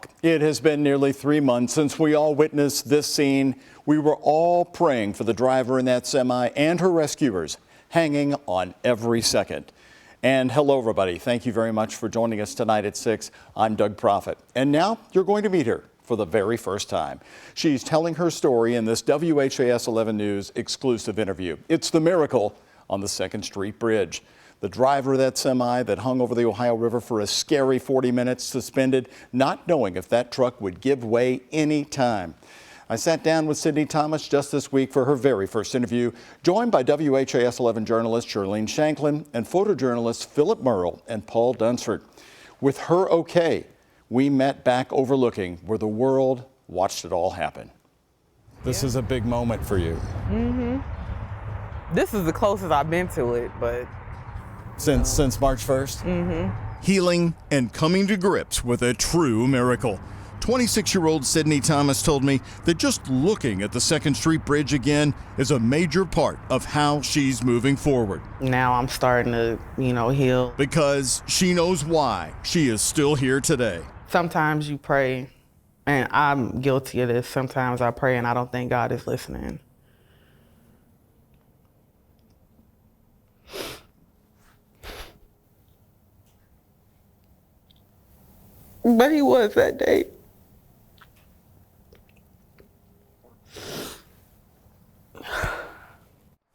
shock. It has been nearly 3 months since we all witnessed this scene. We were all praying for the driver in that semi and her rescuers, hanging on every second. And hello, everybody. Thank you very much for joining us tonight at 6. I'm Doug Proffitt. And now you're going to meet her for the very first time. She's telling her story in this WHAS 11 News exclusive interview. It's the miracle on the 2nd Street Bridge. The driver of that semi that hung over the Ohio River for a scary 40 minutes suspended, not knowing if that truck would give way any time. I sat down with Sydney Thomas just this week for her very first interview, joined by WHAS 11 journalist Shirlene Shanklin and photojournalists Philip Merle and Paul Dunsford. With her okay, we met back overlooking where the world watched it all happen. This is a big moment for you. This is the closest I've been to it, but... Since March 1st? Healing and coming to grips with a true miracle. 26-year-old Sydney Thomas told me that just looking at the 2nd Street Bridge again is a major part of how she's moving forward. Now I'm starting to, heal. Because she knows why she is still here today. Sometimes you pray, and I'm guilty of this. Sometimes I pray and I don't think God is listening. But he was that day.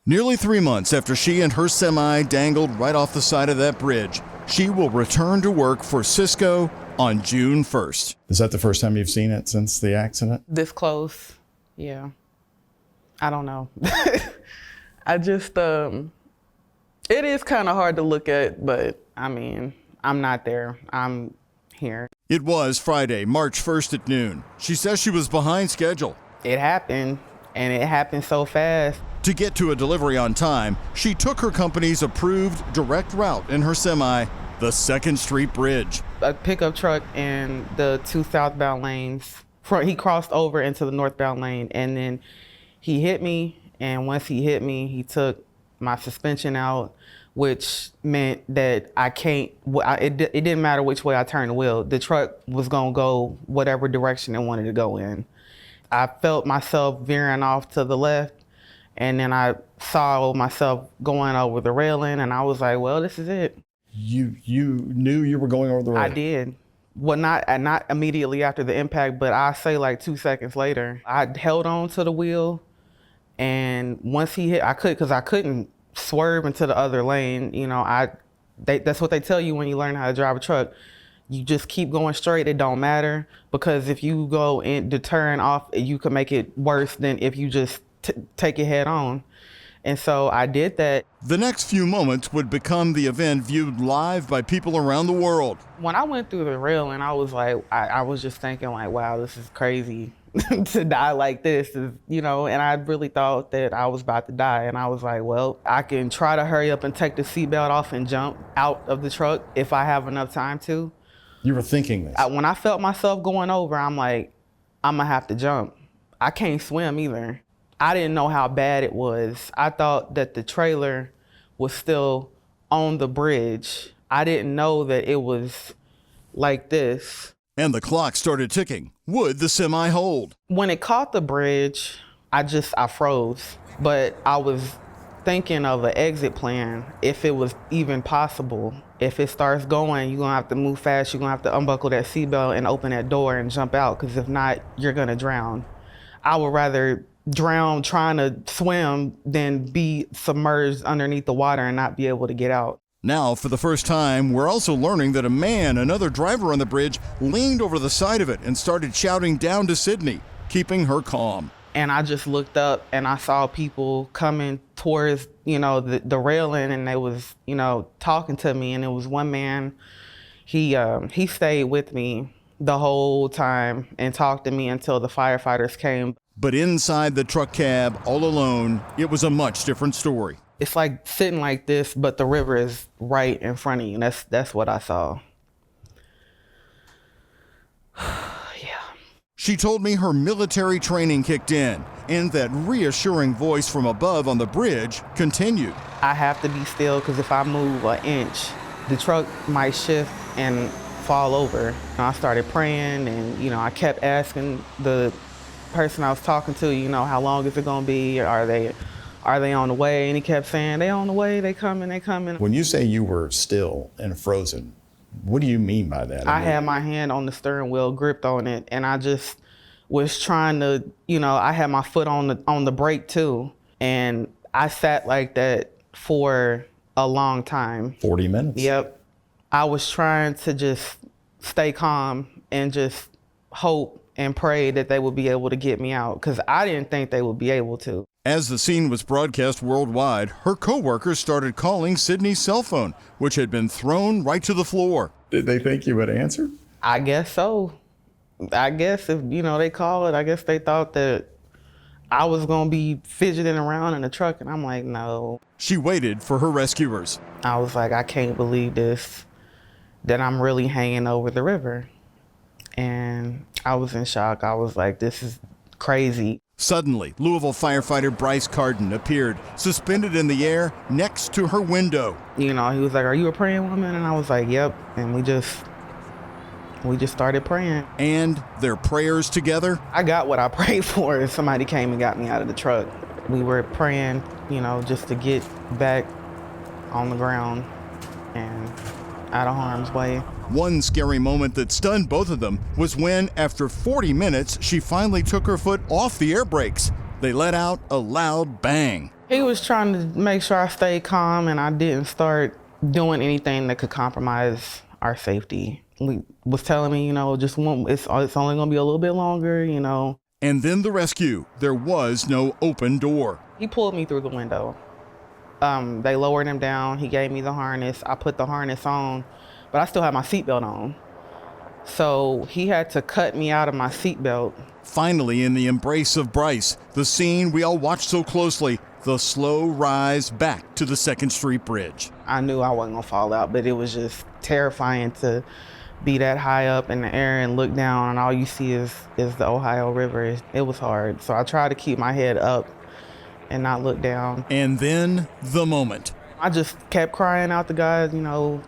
Nearly 3 months after she and her semi dangled right off the side of that bridge, she will return to work for Cisco on June 1st. Is that the first time you've seen it since the accident? This close, yeah. I don't know. I just, it is kind of hard to look at, but I'm not there. I'm here. It was Friday, March 1st at noon. She says she was behind schedule. It happened, and it happened so fast. To get to a delivery on time, she took her company's approved direct route in her semi, the 2nd Street Bridge. A pickup truck in the 2 southbound lanes, he crossed over into the northbound lane, and then he hit me, and once he hit me, he took my suspension out, which meant that it didn't matter which way I turned the wheel. The truck was gonna go whatever direction it wanted to go in. I felt myself veering off to the left, and then I saw myself going over the railing, and I was like, well, this is it. You knew you were going over the railing? I did. Well, not immediately after the impact, but I say like 2 seconds later. I held on to the wheel, and once he hit, because I couldn't swerve into the other lane. That's what they tell you when you learn how to drive a truck. You just keep going straight. It don't matter, because if you go in to turn off, you could make it worse than if you just take it head on. And so I did that. The next few moments would become the event viewed live by people around the world. When I went through the railing, I was like, I was just thinking like, wow, this is crazy. To die like this is, and I really thought that I was about to die. And I was like, well, I can try to hurry up and take the seatbelt off and jump out of the truck if I have enough time to. You were thinking this? When I felt myself going over, I'm like, I'm gonna have to jump. I can't swim either. I didn't know how bad it was. I thought that the trailer was still on the bridge. I didn't know that it was like this. And the clock started ticking. Would the semi hold? When it caught the bridge, I froze. But I was thinking of an exit plan, if it was even possible. If it starts going, you're gonna have to move fast. You're gonna have to unbuckle that seatbelt and open that door and jump out, because if not, you're gonna drown. I would rather drown trying to swim than be submerged underneath the water and not be able to get out. Now, for the first time, we're also learning that a man, another driver on the bridge, leaned over the side of it and started shouting down to Sydney, keeping her calm. And I just looked up and I saw people coming towards, the railing, and they was, talking to me. And it was one man, he stayed with me the whole time and talked to me until the firefighters came. But inside the truck cab, all alone, it was a much different story. It's like sitting like this, but the river is right in front of you. And that's what I saw. Yeah. She told me her military training kicked in, and that reassuring voice from above on the bridge continued. I have to be still, because if I move an inch, the truck might shift and fall over. I started praying, and, I kept asking the person I was talking to, how long is it gonna be? Are they on the way? And he kept saying, they on the way, they coming, they coming. When you say you were still and frozen, what do you mean by that? I had my hand on the steering wheel, gripped on it, and I just was trying to, I had my foot on the brake too. And I sat like that for a long time. 40 minutes? Yep. I was trying to just stay calm and just hope and pray that they would be able to get me out, because I didn't think they would be able to. As the scene was broadcast worldwide, her co-workers started calling Sydney's cell phone, which had been thrown right to the floor. Did they think you would answer? I guess so. I guess if, they call it, I guess they thought that I was going to be fidgeting around in the truck, and I'm like, no. She waited for her rescuers. I was like, I can't believe this, that I'm really hanging over the river. And I was in shock. I was like, this is crazy. Suddenly, Louisville firefighter Bryce Carden appeared, suspended in the air next to her window. He was like, are you a praying woman? And I was like, yep. And we just started praying. And their prayers together? I got what I prayed for. Somebody came and got me out of the truck. We were praying, just to get back on the ground and out of harm's way. One scary moment that stunned both of them was when, after 40 minutes, she finally took her foot off the air brakes. They let out a loud bang. He was trying to make sure I stayed calm and I didn't start doing anything that could compromise our safety. He was telling me, it's only gonna be a little bit longer, And then the rescue. There was no open door. He pulled me through the window. They lowered him down. He gave me the harness. I put the harness on, but I still had my seatbelt on. So he had to cut me out of my seatbelt. Finally, in the embrace of Bryce, the scene we all watched so closely, the slow rise back to the 2nd Street Bridge. I knew I wasn't gonna fall out, but it was just terrifying to be that high up in the air and look down and all you see is the Ohio River. It was hard. So I tried to keep my head up and not look down. And then the moment. I just kept crying out to God,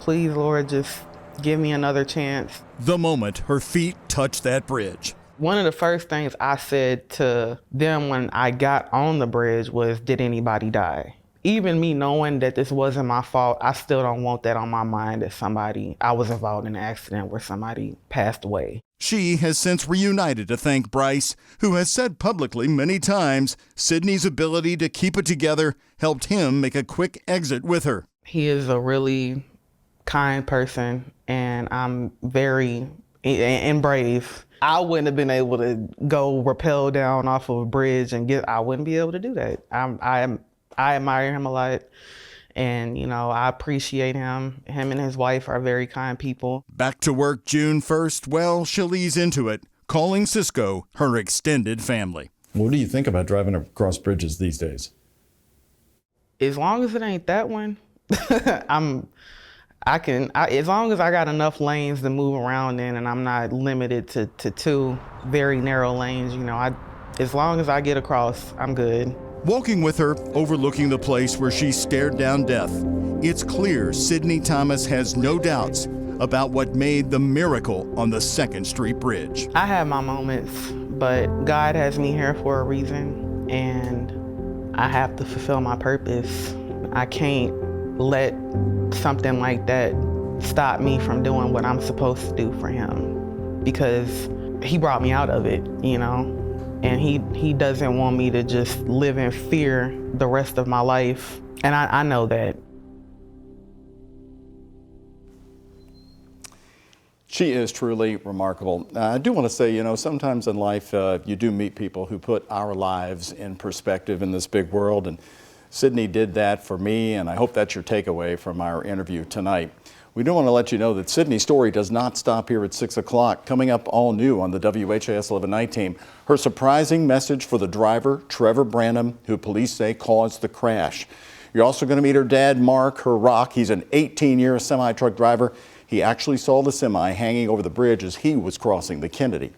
please, Lord, just give me another chance. The moment her feet touched that bridge. One of the first things I said to them when I got on the bridge was, did anybody die? Even me knowing that this wasn't my fault, I still don't want that on my mind that I was involved in an accident where somebody passed away. She has since reunited to thank Bryce, who has said publicly many times Sydney's ability to keep it together helped him make a quick exit with her. He is a really kind person, and I'm very and brave. I wouldn't have been able to go rappel down off of a bridge I wouldn't be able to do that. I admire him a lot, and, I appreciate him. Him and his wife are very kind people. Back to work June 1st, well, she'll ease into it, calling Cisco her extended family. What do you think about driving across bridges these days? As long as it ain't that one, as long as I got enough lanes to move around in and I'm not limited to 2 very narrow lanes, as long as I get across, I'm good. Walking with her, overlooking the place where she stared down death, it's clear Sydney Thomas has no doubts about what made the miracle on the 2nd Street Bridge. I have my moments, but God has me here for a reason, and I have to fulfill my purpose. I can't let something like that stop me from doing what I'm supposed to do for him, because he brought me out of it, and he doesn't want me to just live in fear the rest of my life, and I know that. She is truly remarkable. I do want to say, sometimes in life you do meet people who put our lives in perspective in this big world, and Sydney did that for me, and I hope that's your takeaway from our interview tonight. We do want to let you know that Sydney's story does not stop here at 6 o'clock. Coming up all new on the WHAS 11 Night Team, her surprising message for the driver, Trevor Branham, who police say caused the crash. You're also going to meet her dad, Mark, her rock. He's an 18-year semi-truck driver. He actually saw the semi hanging over the bridge as he was crossing the Kennedy.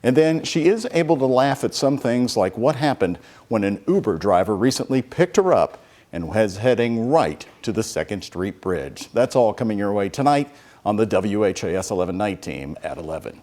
And then she is able to laugh at some things like what happened when an Uber driver recently picked her up and was heading right to the 2nd Street Bridge. That's all coming your way tonight on the WHAS 11 night team at 11.